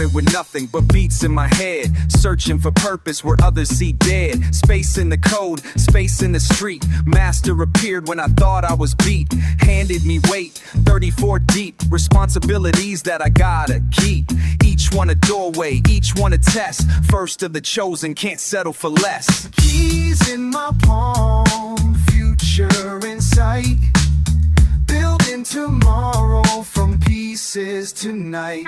started with nothing but beats in my head, searching for purpose where others see dead. Space in the code, space in the street. Master appeared when I thought I was beat. Handed me weight, 34 deep. Responsibilities that I gotta keep. Each one a doorway, each one a test. First of the chosen, can't settle for less. Keys in my palm, future in sight. Building tomorrow from pieces tonight.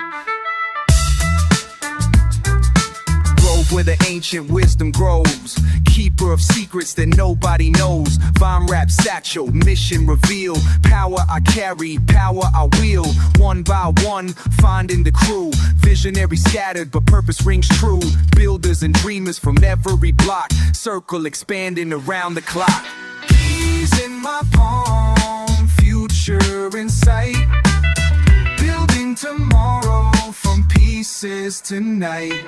Grove where the ancient wisdom grows. Keeper of secrets that nobody knows. Vine rap satchel, mission reveal. Power I carry, power I wield. One by one, finding the crew. Visionary scattered, but purpose rings true. Builders and dreamers from every block. Circle expanding around the clock. Keys in my palm, future in sight. Building tomorrow from pieces tonight.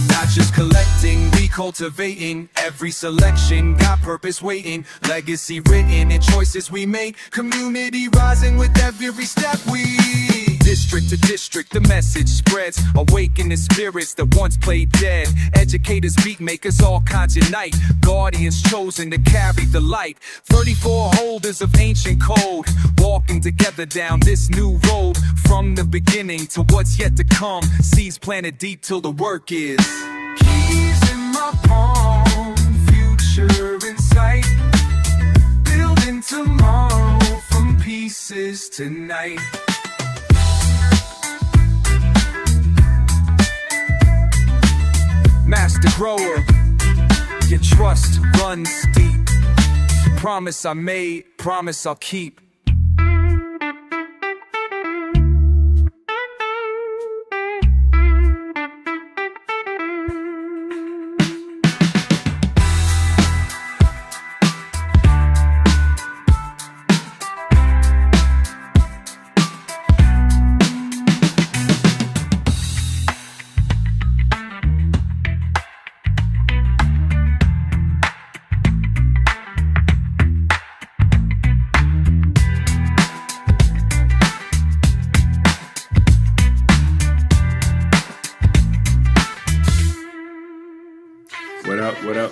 Not just collecting, we cultivating. Every selection got purpose waiting. Legacy written in choices we make. Community rising with every step we. District to district, the message spreads. Awakening spirits that once played dead. Educators, beat makers, all kinds unite. Guardians chosen to carry the light. 34 holders of ancient code, walking together down this new road. From the beginning to what's yet to come. Seeds planted deep till the work is. Keys in my palm, future in sight. Building tomorrow from pieces tonight. Master grower, your trust runs deep. Promise I made, promise I'll keep.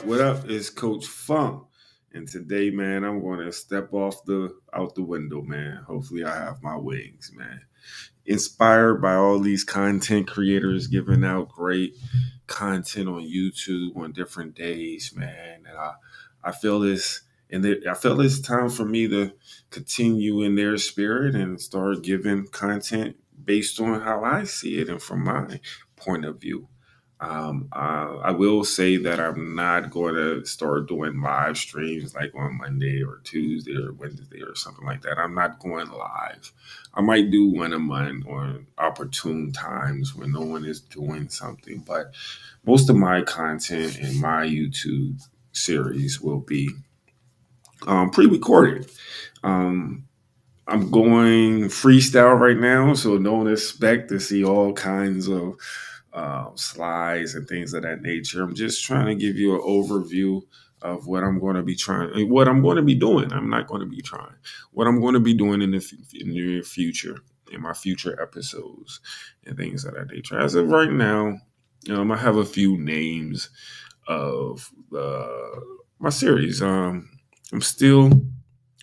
What up? It's Coach Funk, and today, man, I'm going to step out the window, man. Hopefully, I have my wings, man. Inspired by all these content creators giving out great content on YouTube on different days, man. And I feel this, and I feel it's time for me to continue in their spirit and start giving content based on how I see it and from my point of view. I will say that I'm not going to start doing live streams like on Monday or Tuesday or Wednesday or something like that. I'm not going live. I might do one a month on opportune times when no one is doing something, but most of my content in my YouTube series will be pre-recorded. I'm going freestyle right now, so don't expect to see all kinds of slides and things of that nature. I'm just trying to give you an overview of what I'm going to be doing. I'm not going to be trying. What I'm going to be doing in the near future, in my future episodes and things of that nature. As of right now, I have a few names of my series. I'm still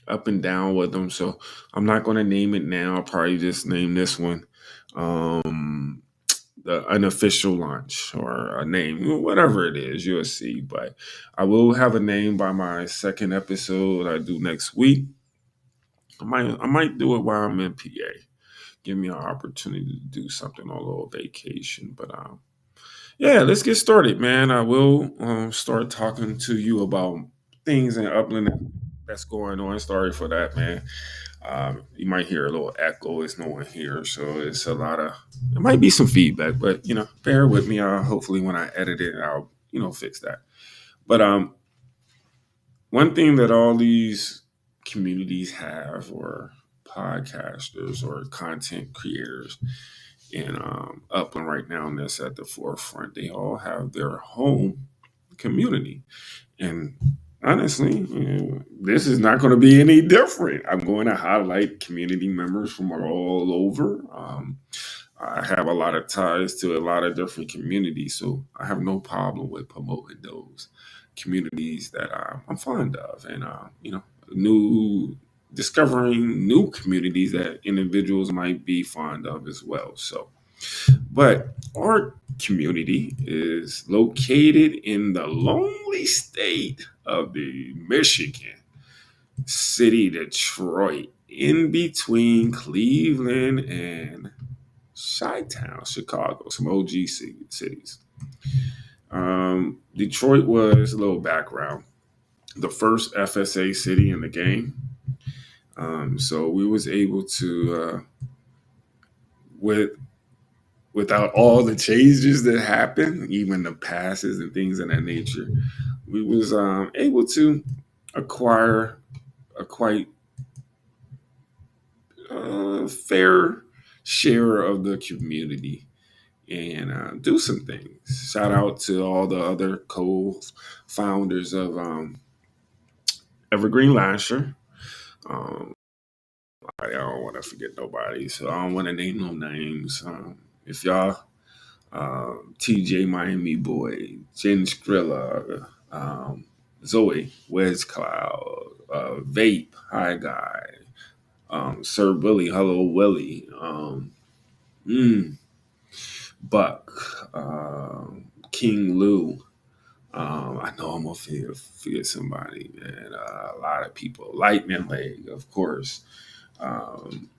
up and down with them, so I'm not going to name it now. I'll probably just name this one the unofficial launch or a name, whatever it is, you'll see. But I will have a name by my second episode I do next week. I might do it while I'm in PA. Give me an opportunity to do something on a little vacation. But yeah, let's get started, man. I will start talking to you about things in Upland that's going on. Sorry for that, man. You might hear a little echo. It's no one here, so it's a lot of. It might be some feedback, but bear with me. Hopefully, when I edit it, I'll fix that. But one thing that all these communities have, or podcasters or content creators in Upland right now, and that's at the forefront, they all have their home community. And honestly, this is not going to be any different. I'm going to highlight community members from all over. I have a lot of ties to a lot of different communities, so I have no problem with promoting those communities that I'm fond of, and new discovering new communities that individuals might be fond of as well. So, but our community is located in the lonely state of the Michigan city, Detroit, in between Cleveland and Chi-Town, Chicago, some OG cities. Detroit was a little background, the first FSA city in the game. So we was able to, with without all the changes that happened, even the passes and things of that nature, we was able to acquire a quite fair share of the community and do some things. Shout out to all the other co-founders of Evergreen Lahser. Um, I don't want to forget nobody, so I don't want to name no names. If y'all, TJ Miami Boy, Jen Skrilla, Zoe, Wes Cloud, Vape, Hi Guy, Sir Willie, Hello Willie, mm, Buck, King Lou. I know I'm gonna forget somebody, man. A lot of people. Lightning Leg, of course. Um,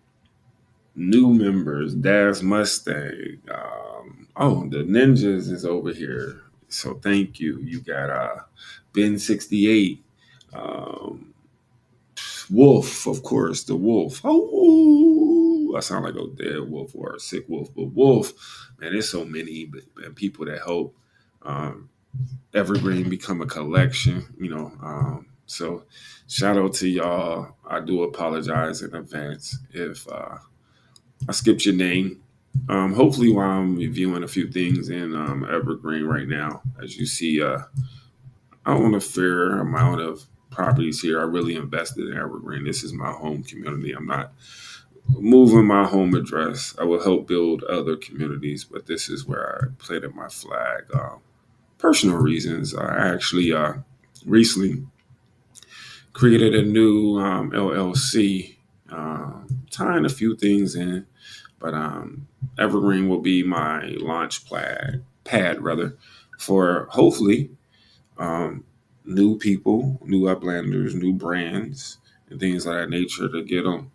New members, Daz Mustang. The Ninjas is over here. So thank you. You got Ben 68. Um, Wolf, of course, the Wolf. Oh, I sound like a dead wolf or a sick wolf, but Wolf, man, there's so many people that help um, Evergreen become a collection. So shout out to y'all. I do apologize in advance if I skipped your name. Hopefully, while I'm reviewing a few things in Evergreen right now, as you see, I own a fair amount of properties here. I really invested in Evergreen. This is my home community. I'm not moving my home address. I will help build other communities, but this is where I planted my flag. Personal reasons. I actually recently created a new LLC, tying a few things in, but Evergreen will be my launch pad rather, for hopefully um, new people, new uplanders, new brands, and things of that nature to get them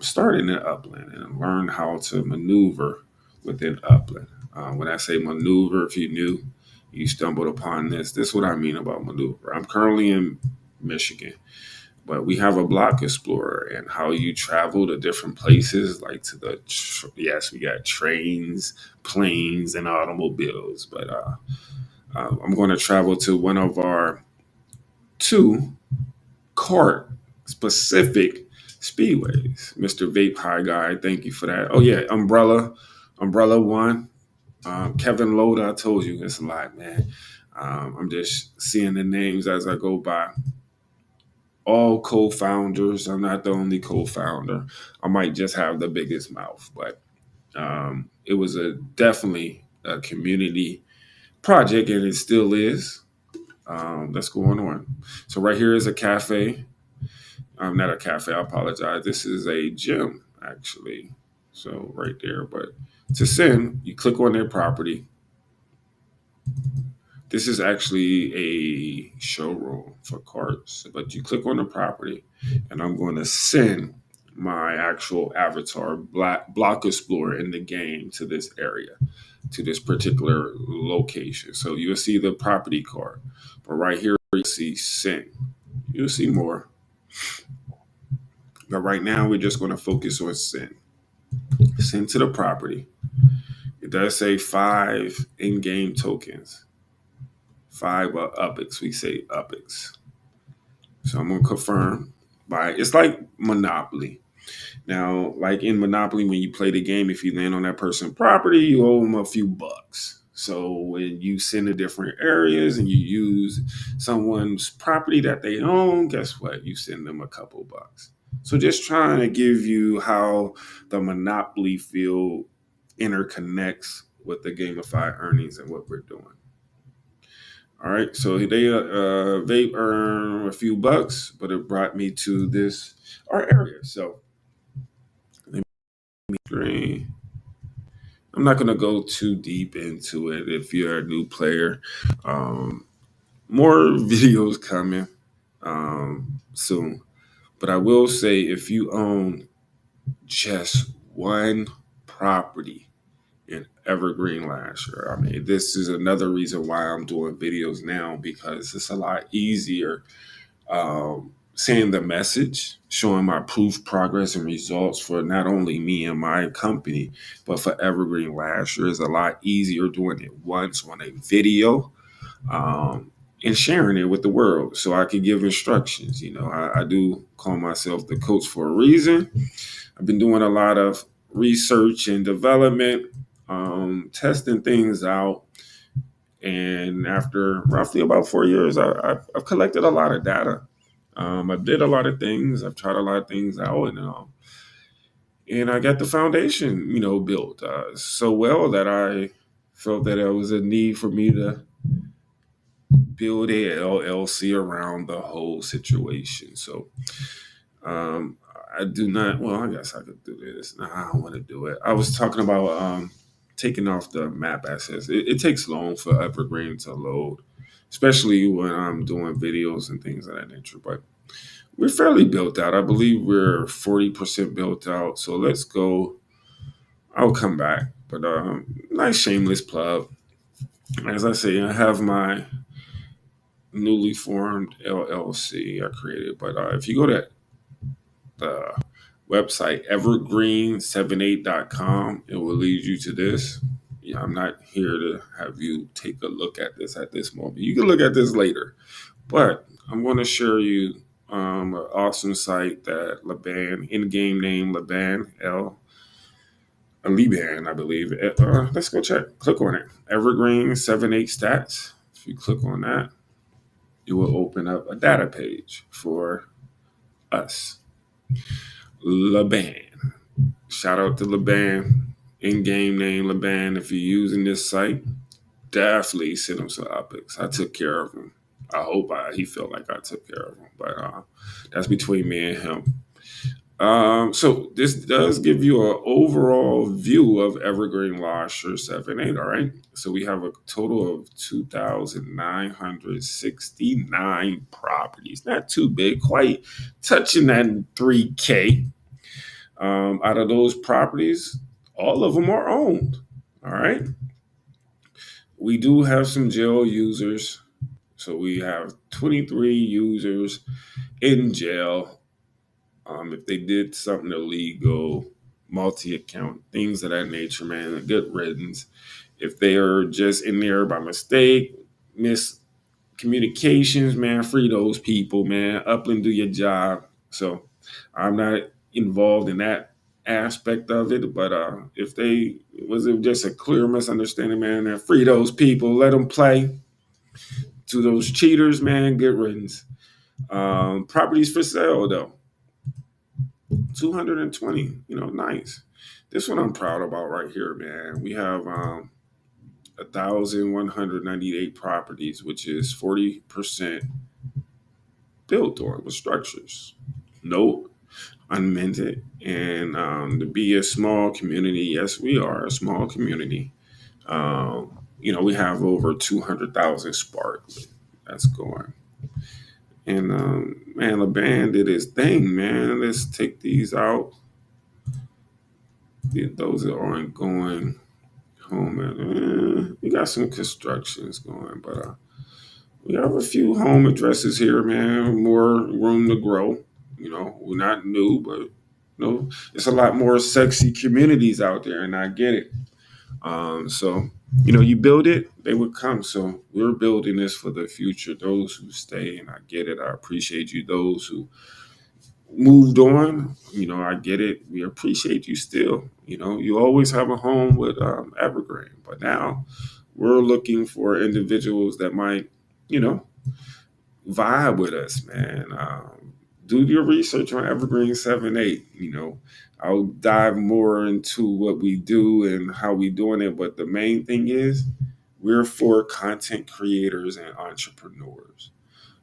started in Upland and learn how to maneuver within Upland. When I say maneuver, if you knew, you stumbled upon this is what I mean about maneuver. I'm currently in Michigan, but we have a block explorer and how you travel to different places, like to yes, we got trains, planes, and automobiles. But I'm going to travel to one of our two kart specific speedways. Mr. Vape High Guy, thank you for that. Oh yeah, Umbrella One, Kevin Loda. I told you it's a lot, man. I'm just seeing the names as I go by. All co-founders. I'm not the only co-founder. I might just have the biggest mouth, but it was definitely a community project, and it still is. That's going on. So right here is a cafe. Not a cafe. I apologize. This is a gym, actually. So right there. But to send, you click on their property. This is actually a showroom for carts, but you click on the property, and I'm going to send my actual avatar block explorer in the game to this area, to this particular location. So you'll see the property card, but right here you see send. You'll see more, but right now we're just going to focus on send. Send to the property. It does say 5 in-game tokens. 5 UPIX. We say UPIX. So I'm gonna confirm by it's like Monopoly. Now, like in Monopoly, when you play the game, if you land on that person's property, you owe them a few bucks. So when you send to different areas and you use someone's property that they own, guess what? You send them a couple bucks. So just trying to give you how the Monopoly feel interconnects with the gamified earnings and what we're doing. All right, so they earn a few bucks, but it brought me to this our area. So let me screen. I'm not going to go too deep into it. If you're a new player, more videos coming soon. But I will say, if you own just one property in Evergreen Lahser, I mean, this is another reason why I'm doing videos now, because it's a lot easier seeing the message, showing my proof, progress, and results for not only me and my company, but for Evergreen Lahser is a lot easier doing it once on a video and sharing it with the world so I can give instructions. You know, I do call myself the coach for a reason. I've been doing a lot of research and development, testing things out. And after roughly about 4 years, I've collected a lot of data. I did a lot of things. I've tried a lot of things out, and I got the foundation, built so well that I felt that there was a need for me to build a LLC around the whole situation. So I do not. Well, I guess I could do this. No, I don't want to do it. I was talking about taking off the map assets. It takes long for Evergreen to load, especially when I'm doing videos and things of that nature. But we're fairly built out. I believe we're 40% built out. So let's go. I'll come back. But nice shameless plug. As I say, I have my newly formed LLC I created. But if you go to the website evergreen78.com, it will lead you to this. Yeah, I'm not here to have you take a look at this at this moment. You can look at this later, but I'm going to show you an awesome site that Laban, in-game name Laban, Liban, I believe. Let's go check. Click on it. Evergreen 78 stats. If you click on that, it will open up a data page for us. Laban. Shout out to Laban. In-game name Laban. If you're using this site, definitely send him some epics. I took care of him. I hope he felt like I took care of him. But that's between me and him. So this does give you an overall view of Evergreen Lahser 7.8. All right. So we have a total of 2,969 properties. Not too big, quite touching that 3K. Out of those properties, all of them are owned. All right. We do have some jail users. So we have 23 users in jail. If they did something illegal, multi-account, things of that nature, man, a good riddance. If they are just in there by mistake, miscommunications, man, free those people, man. Upland, do your job. So I'm not involved in that aspect of it, but if they was it just a clear misunderstanding, man, then free those people, let them play. To those cheaters, man, good riddance. Properties for sale though. 220, nice. This one I'm proud about right here, man. We have 1,198 properties, which is 40% built on with structures. No unminted. And to be a small community, yes, we are a small community. We have over 200,000 spark that's going. And man, LeBan did his thing, man. Let's take these out. Those that aren't going home. We got some constructions going, but we have a few home addresses here, man. More room to grow. We're not new, but it's a lot more sexy communities out there, and I get it. So you build it, they would come. So we're building this for the future. Those who stay, and I get it. I appreciate you. Those who moved on, I get it. We appreciate you still. You always have a home with Evergreen, but now we're looking for individuals that might, vibe with us, man. do your research on Evergreen 7-8. I'll dive more into what we do and how we doing it. But the main thing is we're for content creators and entrepreneurs.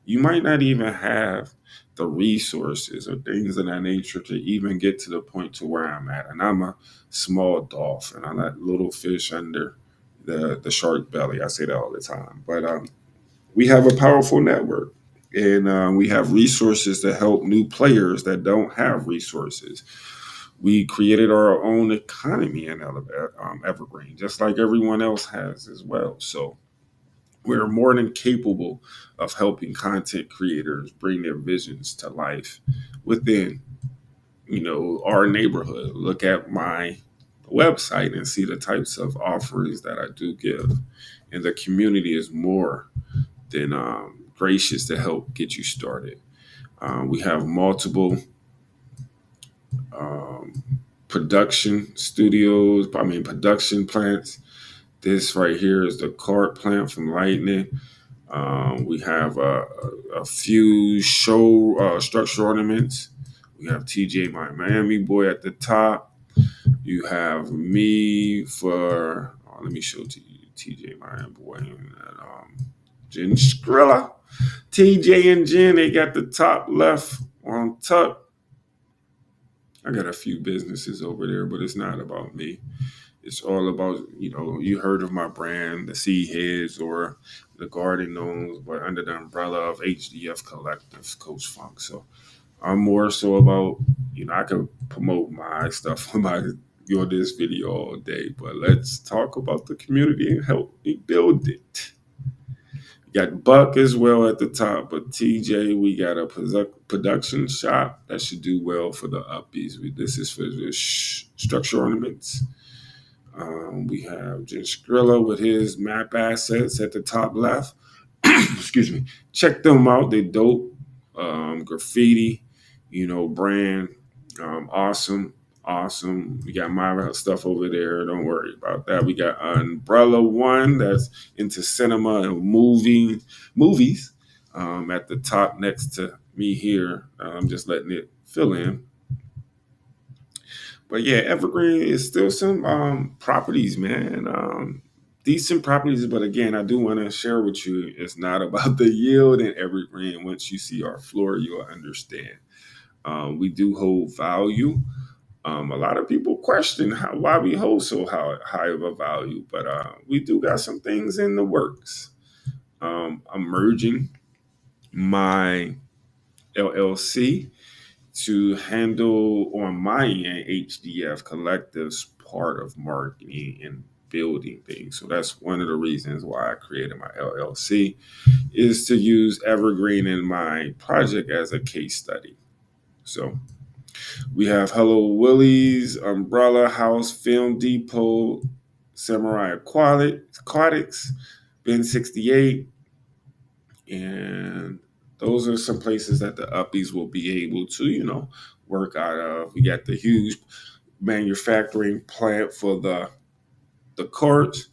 You might not even have the resources or things of that nature to even get to the point to where I'm at. And I'm a small dolphin. I'm that little fish under the shark belly. I say that all the time. But we have a powerful network. And we have resources to help new players that don't have resources. We created our own economy in Evergreen, just like everyone else has as well. So we're more than capable of helping content creators bring their visions to life within, our neighborhood. Look at my website and see the types of offerings that I do give. And the community is more than gracious to help get you started. We have multiple production plants. This right here is the cart plant from Lightning. We have a few show structure ornaments. We have TJ, my Miami boy, at the top. You have me for, let me show to you TJ, Miami boy, and Jen Skrilla. TJ and Jen, they got the top left on top. I got a few businesses over there, but it's not about me. It's all about, you heard of my brand, the Seedheadz or the Garden Gnomes, but under the umbrella of HDF Collective, Coach Funk. So I'm more so about, I can promote my stuff on this video all day, but let's talk about the community and help me build it. Got Buck as well at the top, but TJ, we got a production shop that should do well for the uppies. This is for the structure ornaments. We have Jen Skrilla with his map assets at the top left. Excuse me. Check them out. They dope. Graffiti, brand. Awesome. We got my stuff over there. Don't worry about that. We got Umbrella One that's into cinema and movies. At the top next to me here. I'm just letting it fill in. But yeah, Evergreen is still some properties, man. Decent properties, but again, I do want to share with you, it's not about the yield in Evergreen. Once you see our floor, you'll understand. We do hold value. A lot of people question why we hold so high of a value, but we do got some things in the works. I'm merging my LLC to handle on my end HDF Collective's part of marketing and building things. So that's one of the reasons why I created my LLC, is to use Evergreen in my project as a case study. So we have Hello Willie's, Umbrella House, Film Depot, Samurai Aquatics, Ben 68, and those are some places that the uppies will be able to, work out of. We got the huge manufacturing plant for the carts.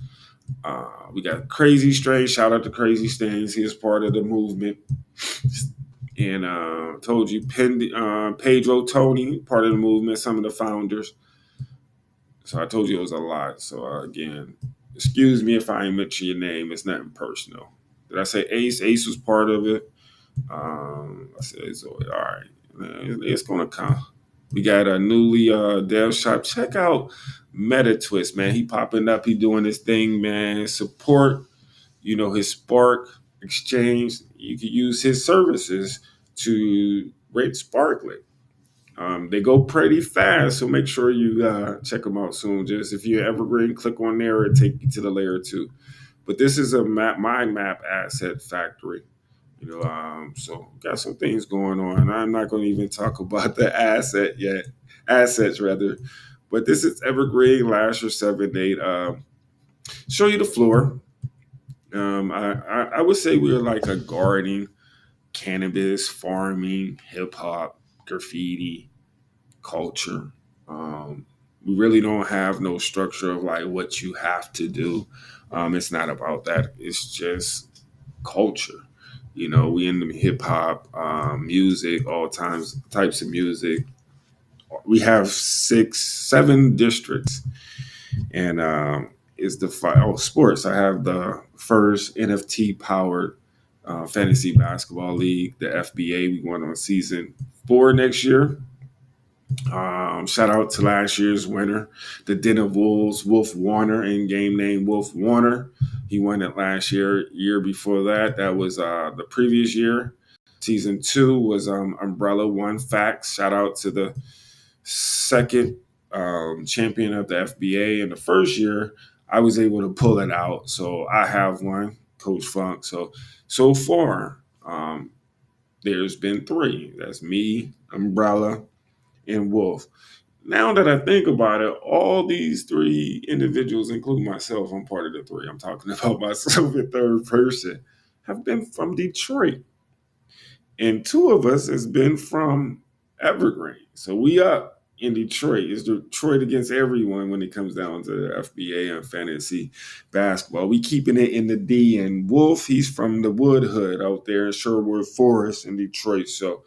We got Crazy Strain. Shout out to Crazy Stains. He is part of the movement. And told you, Pedro Tony, part of the movement, some of the founders. So I told you it was a lot. So again, excuse me if I ain't mention your name. It's nothing personal. Did I say Ace? Ace was part of it. I said, so, all right, it's going to come. We got a newly dev shop. Check out Meta Twist, man. He popping up. He doing his thing, man. Support, his Spark exchange. You can use his services to rent Sparklet. They go pretty fast, so make sure you check them out soon. Just if you're Evergreen, click on there. It'll take you to the layer 2. But this is a mind map asset factory. So got some things going on. I'm not going to even talk about the assets rather. But this is Evergreen Lahser 7-8. Show you the floor. I would say we're like a gardening, cannabis, farming, hip hop, graffiti, culture. We really don't have no structure of like what you have to do. It's not about that. It's just culture. You know, we in the hip hop, music, all types of music. We have 7 districts, and is the sports. I have the first NFT powered fantasy basketball league, the FBA. We going on season 4 next year. Shout out to last year's winner, the Den of Wolves, Wolf Warner, in game name Wolf Warner. He won it last year. Year before that, that was the previous year. Season 2 was Umbrella One Facts. Shout out to the second champion of the FBA. In the first year, I was able to pull it out. So I have one, Coach Funk. So far, there's been 3. That's me, Umbrella, and Wolf. Now that I think about it, all these 3 individuals, including myself, I'm part of the 3. I'm talking about myself in third person, have been from Detroit. And 2 of us has been from Evergreen. So we up in Detroit. It's Detroit against everyone when it comes down to the FBA and fantasy basketball. We keeping it in the D. And Wolf, he's from the Wood Hood out there in Sherwood Forest in Detroit. So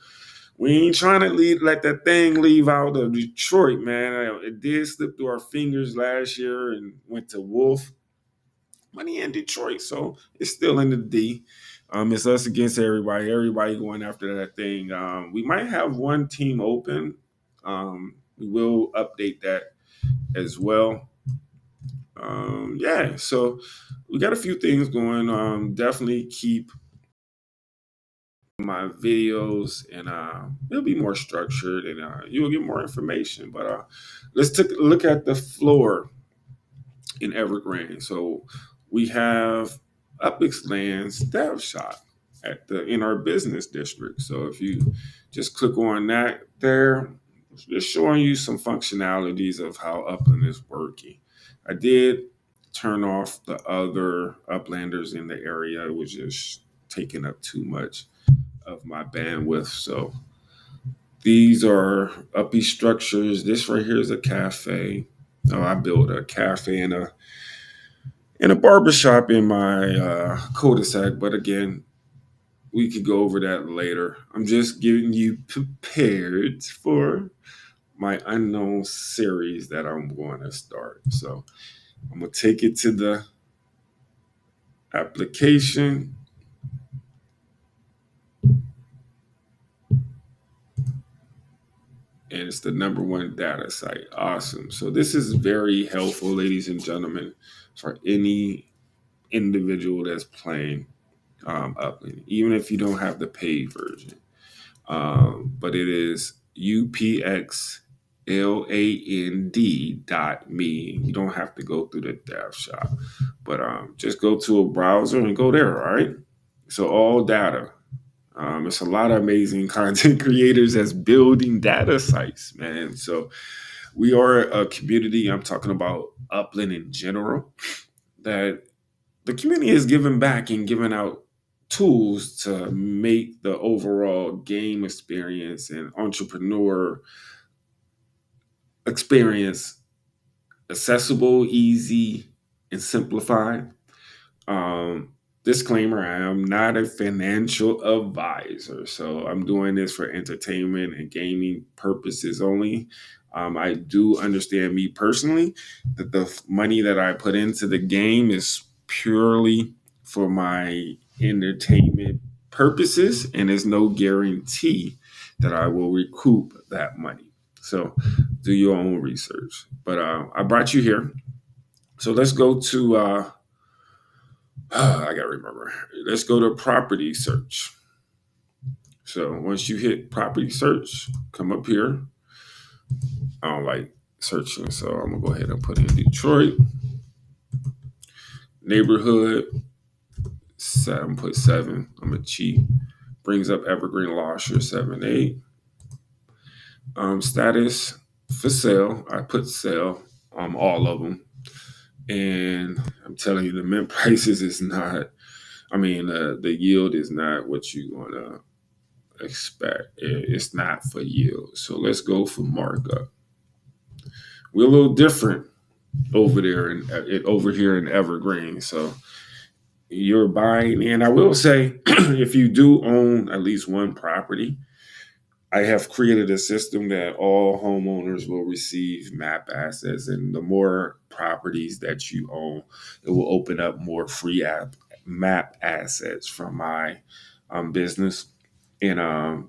we ain't trying to let that thing leave out of Detroit, man. It did slip through our fingers last year and went to Wolf. Money in Detroit, so it's still in the D. It's us against everybody. Everybody going after that thing. We might have one team open. We will update that as well. Yeah, so we got a few things going. Definitely keep my videos, and it'll be more structured, and you'll get more information. But let's take a look at the floor in Evergreen. So we have Upix Land Staff Shop in our business district. So if you just click on that there, just showing you some functionalities of how Upland is working. I did turn off the other Uplanders in the area. It was just taking up too much of my bandwidth. So these are uppy structures. This right here is a cafe. I built a cafe and a barbershop in my cul-de-sac. But again, we could go over that later. I'm just getting you prepared for my unknown series that I'm going to start. So I'm going to take it to the application. And it's the #1 data site. Awesome. So this is very helpful, ladies and gentlemen, for any individual that's playing Upland, even if you don't have the paid version. But it is upxland.me. You don't have to go through the dev shop, but just go to a browser and go there. All right. So all data. It's a lot of amazing content creators that's building data sites, man. So we are a community. I'm talking about Upland in general, that the community is giving back and giving out tools to make the overall game experience and entrepreneur experience accessible, easy, and simplified. Disclaimer, I am not a financial advisor, so I'm doing this for entertainment and gaming purposes only. I do understand, me personally, that the money that I put into the game is purely for my entertainment purposes, and there's no guarantee that I will recoup that money. So do your own research. But I brought you here. So let's go to I gotta remember. Let's go to property search. So once you hit property search, come up here. I don't like searching, so I'm gonna go ahead and put in Detroit neighborhood. 7, put 7. I'm gonna cheat. Brings up Evergreen Lahser 7-8. Status for sale. I put sale on all of them, and I'm telling you, the mint prices is not. I mean, the yield is not what you wanna expect. It's not for yield. So let's go for markup. We're a little different over there and over here in Evergreen. So you're buying. And I will say, if you do own at least one property, I have created a system that all homeowners will receive map assets, and the more properties that you own, it will open up more free map assets from my business. And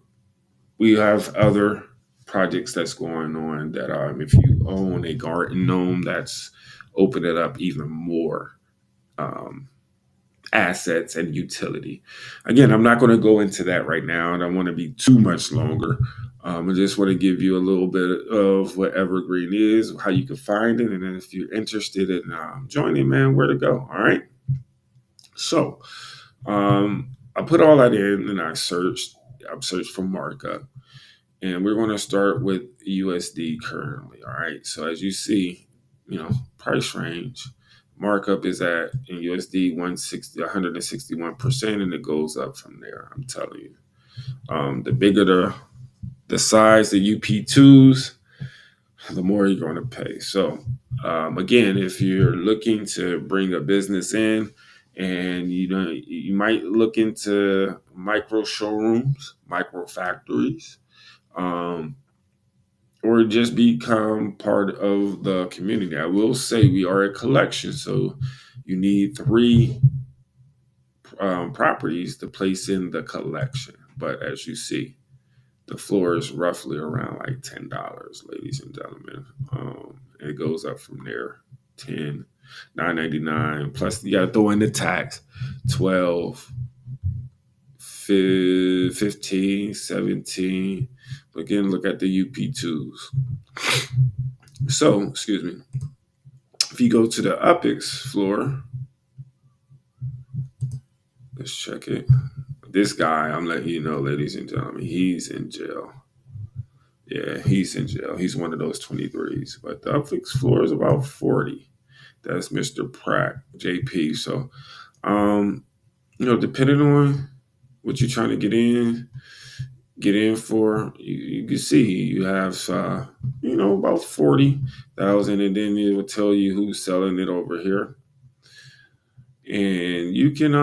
we have other projects that's going on that if you own a garden gnome, that's opening up even more um, assets and utility. Again, I'm not going to go into that right now. I don't want to be too much longer. I just want to give you a little bit of what Evergreen is, how you can find it, and then if you're interested in joining, man, where to go. All right. So I put all that in, and I've searched for markup, and we're going to start with USD currently. All right. So as you see, price range markup is at in USD 161%, and it goes up from there. I'm telling you, the bigger the size, the UP2s, the more you're going to pay. So again, if you're looking to bring a business in, and you might look into micro showrooms, micro factories, or just become part of the community. I will say we are a collection, so you need 3 properties to place in the collection. But as you see, the floor is roughly around like $10, ladies and gentlemen. It goes up from there. 10, $9.99. Plus, you got to throw in the tax. 12, 15, 17. Again, look at the UP2s. So, excuse me. If you go to the UPX floor, let's check it. This guy, I'm letting you know, ladies and gentlemen, he's in jail. Yeah, he's in jail. He's one of those 23s. But the UPX floor is about 40. That's Mr. Pratt, JP. So, depending on what you're trying to get in for, you can see you have about 40,000, and then it will tell you who's selling it over here, and you can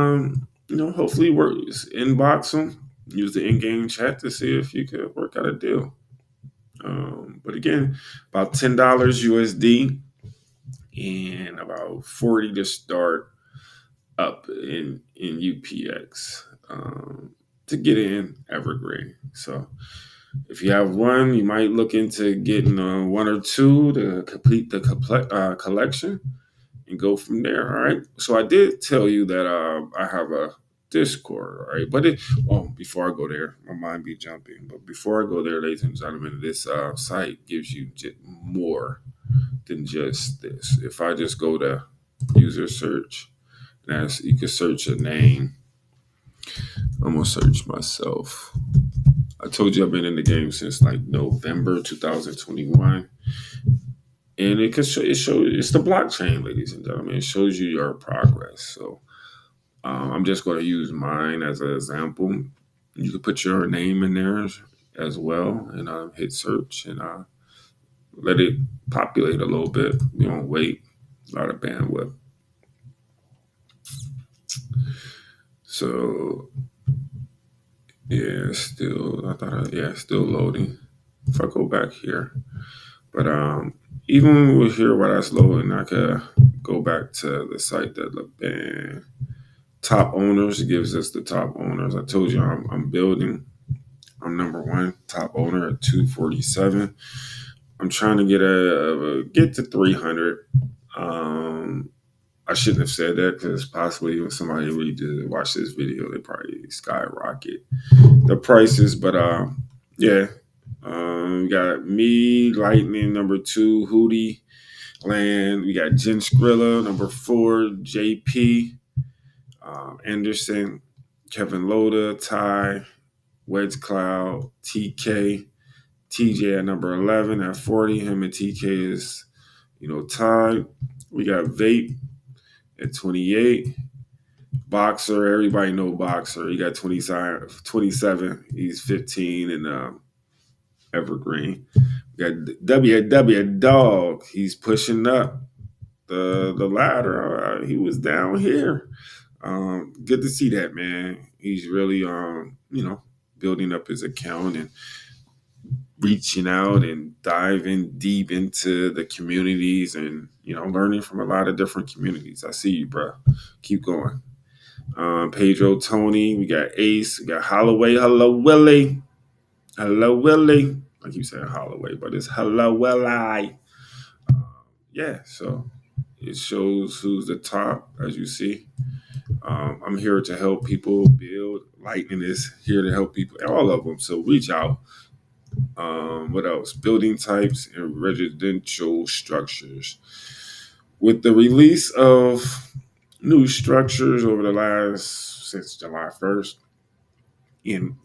hopefully inbox them, use the in-game chat to see if you could work out a deal. But again, about $10 USD and about 40 to start up in UPX to get in Evergreen. So if you have one, you might look into getting 1 or 2 to complete the collection and go from there. All right. So I did tell you that I have a Discord. All right. But before I go there, my mind be jumping. But before I go there, ladies and gentlemen, this site gives you more than just this. If I just go to user search, and you can search a name. I'm gonna search myself. I told you I've been in the game since like November 2021, and it shows it's the blockchain, ladies and gentlemen. It shows you your progress. So I'm just going to use mine as an example. You can put your name in there as well, and hit search, and let it populate a little bit. You don't wait a lot of bandwidth. So still loading. If I go back here, but even when we're here while that's loading, I could go back to the site that looked bad. Top owners gives us the top owners. I told you I'm building. I'm number 1 top owner at 247. I'm trying to get to 300. I shouldn't have said that, because possibly when somebody really did watch this video, they probably skyrocket the prices. But we got me, Lightning, number 2, Hootie Land. We got Jen Skrilla, number 4, JP, Anderson, Kevin Loda, Ty, Wedge Cloud, TK, TJ at number 11 at 40. Him and TK is, tied. We got Vape at 28. Boxer, everybody know Boxer. He got 27. He's 15 in Evergreen. We got WW Dog. He's pushing up the ladder. He was down here. Good to see that, man. He's really, building up his account and reaching out and diving deep into the communities and, learning from a lot of different communities. I see you, bro. Keep going. Pedro, Tony, we got Ace, we got Holloway. Hello, Willie. Hello, Willie. I keep saying Holloway, but it's hello, Willie. Yeah, so it shows who's the top, as you see. I'm here to help people build. Lightning is here to help people, all of them. So reach out. What else? Building types and residential structures. With the release of new structures over the last, since July 1st, in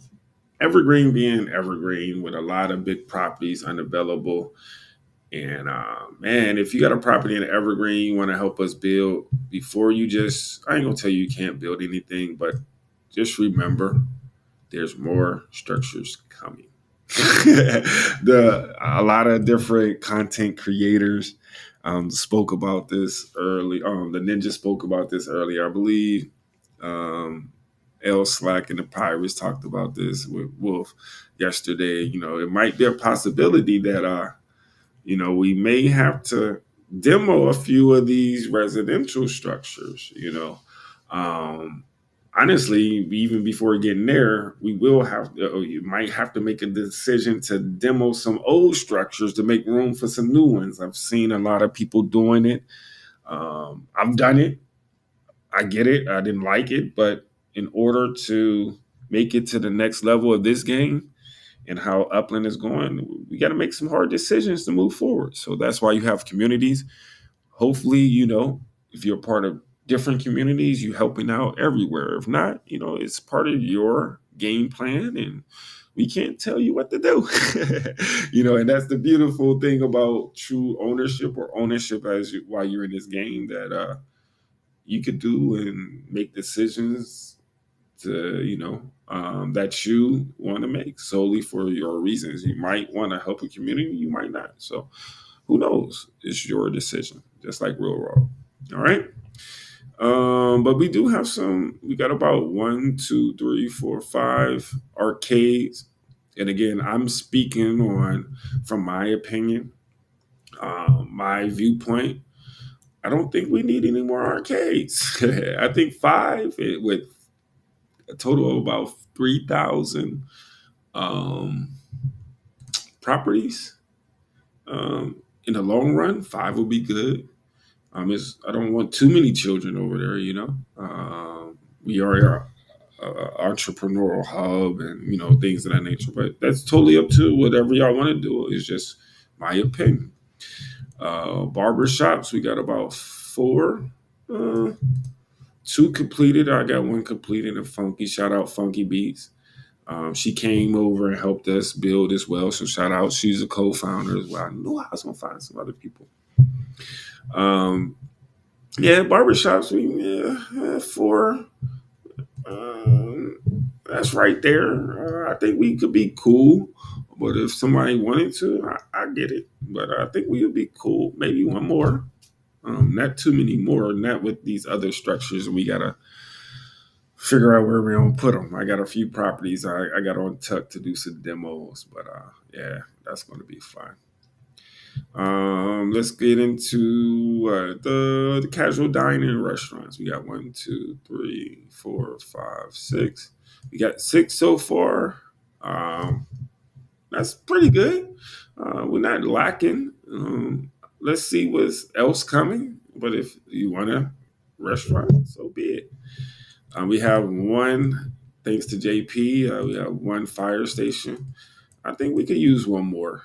Evergreen being Evergreen with a lot of big properties unavailable. And man, if you got a property in Evergreen you want to help us build, before you just, I ain't gonna tell you you can't build anything, but just remember there's more structures coming. A lot of different content creators spoke about this early. The Ninja spoke about this earlier, I believe. L Slack and the Pirates talked about this with Wolf yesterday. It might be a possibility that we may have to demo a few of these residential structures. Honestly, even before getting there, we will have you might have to make a decision to demo some old structures to make room for some new ones. I've seen a lot of people doing it. I've done it. I get it. I didn't like it, but in order to make it to the next level of this game and how Upland is going, we got to make some hard decisions to move forward. So that's why you have communities. Hopefully, if you're part of different communities, you helping out everywhere. If not, it's part of your game plan and we can't tell you what to do. And that's the beautiful thing about true ownership, or ownership while you're in this game, that you could do and make decisions to, that you want to make solely for your reasons. You might want to help a community, you might not. So who knows? It's your decision, just like real raw. All right. But we do have we got about 1, 2, 3, 4, 5 arcades. And again, I'm speaking from my opinion, my viewpoint. I don't think we need any more arcades. I think 5 with a total of about 3,000 properties. In the long run, 5 will be good. I don't want too many children over there. We are an entrepreneurial hub, and things of that nature. But that's totally up to whatever y'all want to do. It's just my opinion. Barber shops, we got about 4. 2 completed. I got 1 completed and Funky. Shout out Funky Beats. She came over and helped us build as well. So shout out. She's a co-founder as well. I knew I was going to find some other people. Barbershops, 4. That's right there. I think we could be cool. But if somebody wanted to, I get it. But I think we would be cool. Maybe 1 more. Not too many more. Not with these other structures. We got to figure out where we're going to put them. I got a few properties I got on tuck to do some demos. But that's going to be fun. Let's get into the casual dining restaurants. We got 1, 2, 3, 4, 5, 6. We got 6 so far. That's pretty good. We're not lacking. Let's see what's else coming. But if you want a restaurant, so be it. We have 1, thanks to JP. We have 1 fire station. I think we could use 1 more.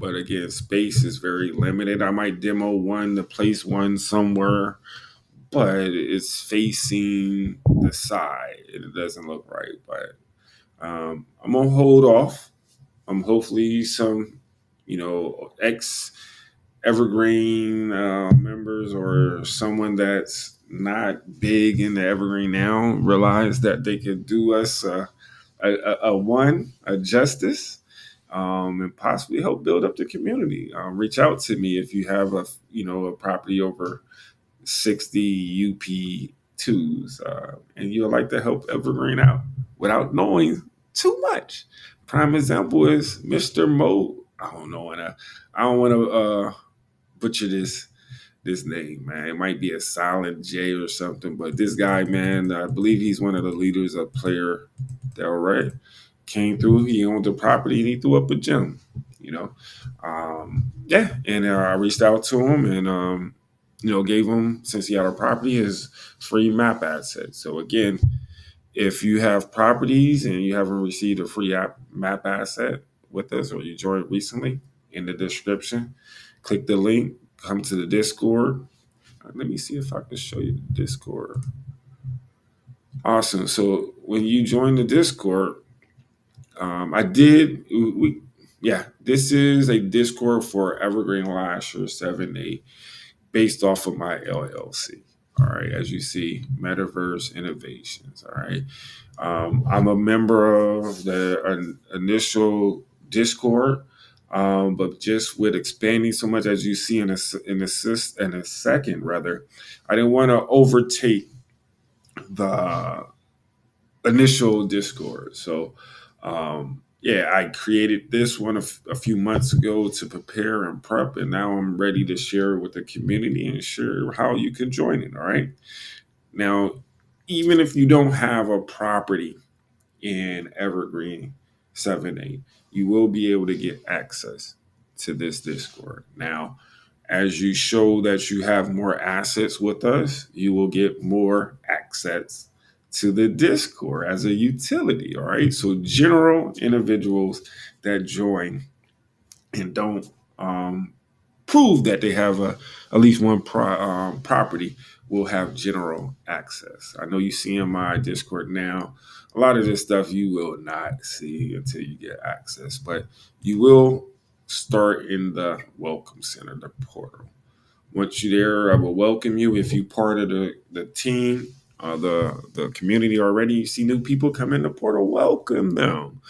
But again, space is very limited. I might demo 1 to place 1 somewhere, but it's facing the side. It doesn't look right. But I'm gonna hold off. Hopefully some, ex Evergreen members or someone that's not big in the Evergreen now realize that they could do us a justice. And possibly help build up the community. Reach out to me if you have a property over 60 UP twos, and you'll like to help Evergreen out without knowing too much. Prime example is Mr. Mo. I don't want to butcher this name, man. It might be a silent J or something, but this guy, man, I believe he's one of the leaders of Player Del Rey. Came through, he owned the property, and he threw up a gym. You know, yeah. And I reached out to him and gave him, since he had a property, his free map asset. So again, if you have properties and you haven't received a free map asset with us, or you joined recently, in the description, click the link, come to the Discord. Let me see if I can show you the Discord. Awesome. So when you join the Discord, I did. This is a Discord for Evergreen Lahser 7A, based off of my LLC. All right, as you see, Metaverse Innovations. All right, I'm a member of the initial Discord, but just with expanding so much, as you see in a second, rather, I didn't want to overtake the initial Discord. So, I created this one a few months ago to prepare and prep, and now I'm ready to share it with the community and share how you can join it. All right. Now, even if you don't have a property in Evergreen 7A, you will be able to get access to this Discord. Now, as you show that you have more assets with us, you will get more access to the Discord as a utility. All right. So, general individuals that join and don't prove that they have at least one property will have general access. I know you see in my Discord now, a lot of this stuff you will not see until you get access, but you will start in the welcome center, the portal. Once you're there, I will welcome you. If you're part of the team, the community already, you see new people come in the portal, welcome them.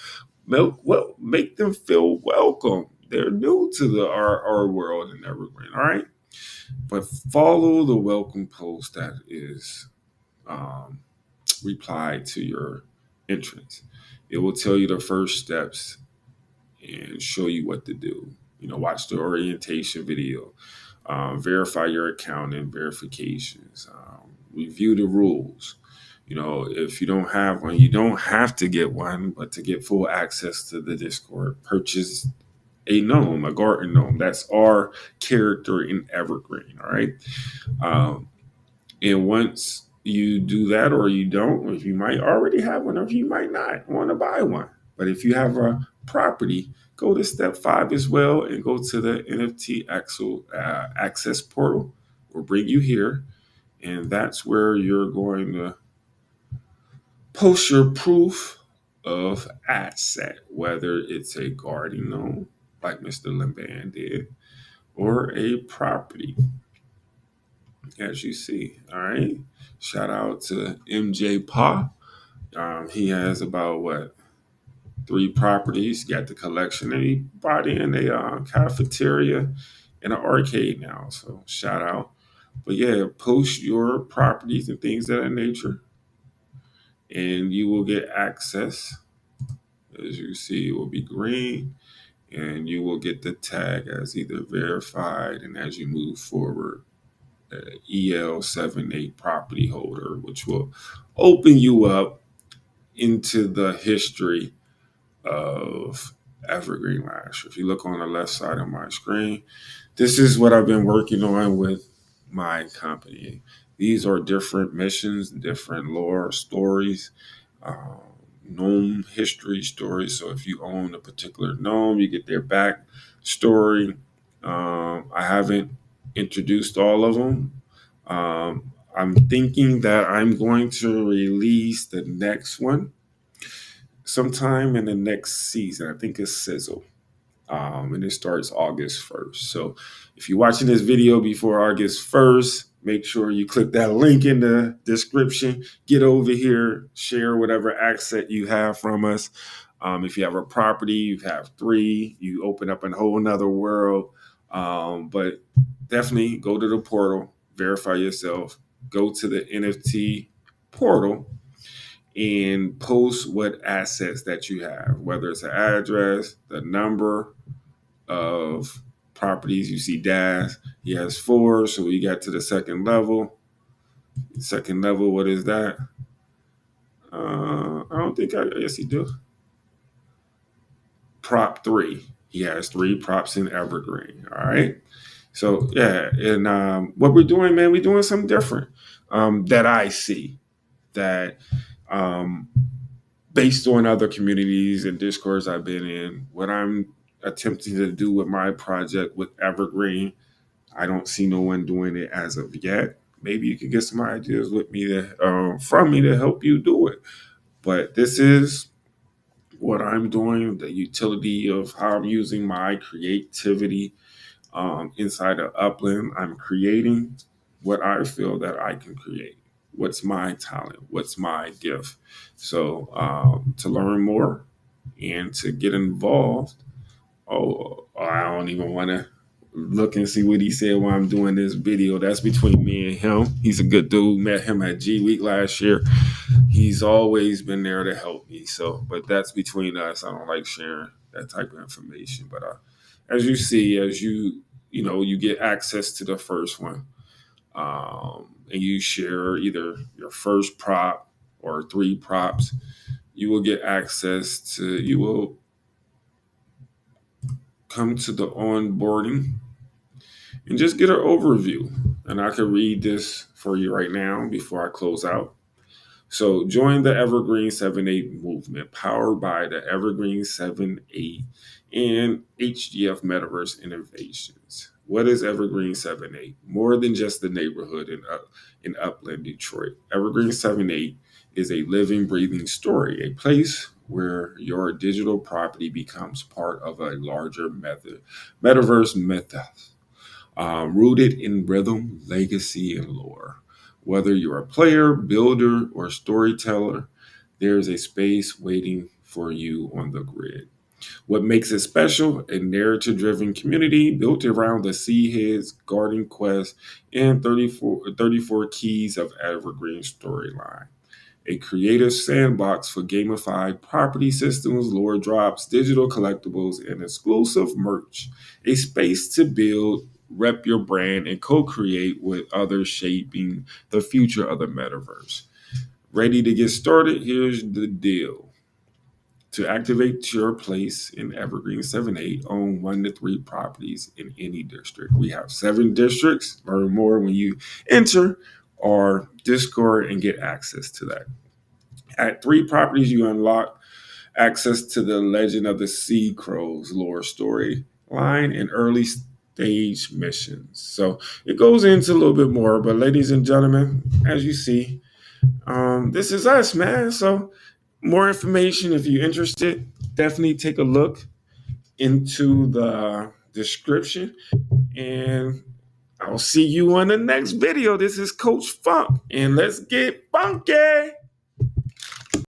Make them feel welcome. They're new to our world in Evergreen, all right? But follow the welcome post that is replied to your entrance. It will tell you the first steps and show you what to do. Watch the orientation video, verify your account and verifications, review the rules. If you don't have one, you don't have to get one, but to get full access to the Discord, purchase a gnome, a garden gnome. That's our character in Evergreen. All right. And once you do that, or you don't, or if you might already have one, or if you might not want to buy one, but if you have a property, go to step 5 as well and go to the NFT access portal. We'll bring you here. And that's where you're going to post your proof of asset, whether it's a garden gnome, like Mr. Limban did, or a property, as you see. All right. Shout out to MJ Pa. He has about 3 properties. Got the collection, and he brought in a cafeteria and an arcade now. So shout out. But yeah, post your properties and things of that nature, and you will get access. As you see, it will be green, and you will get the tag as either verified, and as you move forward, EL78 property holder, which will open you up into the history of Evergreen Lahser. If you look on the left side of my screen, this is what I've been working on with my company. These are different missions, different lore stories, gnome history stories. So if you own a particular gnome, you get their back story. I haven't introduced all of them. I'm thinking that I'm going to release the next one sometime in the next season. I think it's Sizzle. And it starts August 1st. So if you're watching this video before August 1st, make sure you click that link in the description. Get over here, share whatever asset you have from us. If you have a property, you have 3, you open up a whole nother world. But definitely go to the portal, verify yourself, go to the NFT portal and post what assets that you have, whether it's an address, the number of properties. You see Daz, he has 4, so we got to the second level. Second level, what is that? I don't think yes, he do. Prop 3. He has 3 props in Evergreen. All right. So yeah, and what we're doing, man, we're doing something different that I see that based on other communities and discourse I've been in, what I'm attempting to do with my project with Evergreen, I don't see no one doing it as of yet. Maybe you could get some ideas with me from me to help you do it. But this is what I'm doing, the utility of how I'm using my creativity inside of Upland. I'm creating what I feel that I can create. What's my talent? What's my gift? So to learn more and to get involved, I don't even want to look and see what he said while I'm doing this video. That's between me and him. He's a good dude. Met him at G Week last year. He's always been there to help me. So, but that's between us. I don't like sharing that type of information. But as you see, as you get access to the first one, and you share either your first prop or 3 props, you will get access to. You will come to the onboarding and just get an overview. And I can read this for you right now before I close out. So join the Evergreen 7.8 movement powered by the Evergreen 7.8 and HGF Metaverse Innovations. What is Evergreen 7.8? More than just the neighborhood in Upland, Detroit. Evergreen 7.8 is a living, breathing story, a place where your digital property becomes part of a larger metaverse mythos, rooted in rhythm, legacy, and lore. Whether you're a player, builder, or storyteller, there's a space waiting for you on the grid. What makes it special? A narrative-driven community built around the Seedheadz, Garden Quest, and 34 keys of Evergreen storyline. A creative sandbox for gamified property systems, lore drops, digital collectibles, and exclusive merch. A space to build, rep your brand, and co-create with others shaping the future of the metaverse. Ready to get started? Here's the deal. To activate your place in Evergreen 7.8, own 1 to 3 properties in any district. We have 7 districts. Learn more when you enter our Discord and get access to that. At 3 properties, you unlock access to the Legend of the Sea Crows lore story line and early stage missions. So it goes into a little bit more, but ladies and gentlemen, as you see, this is us, man. So more information, if you're interested, definitely take a look into the description, and I'll see you on the next video. This is Coach Funk, and let's get funky.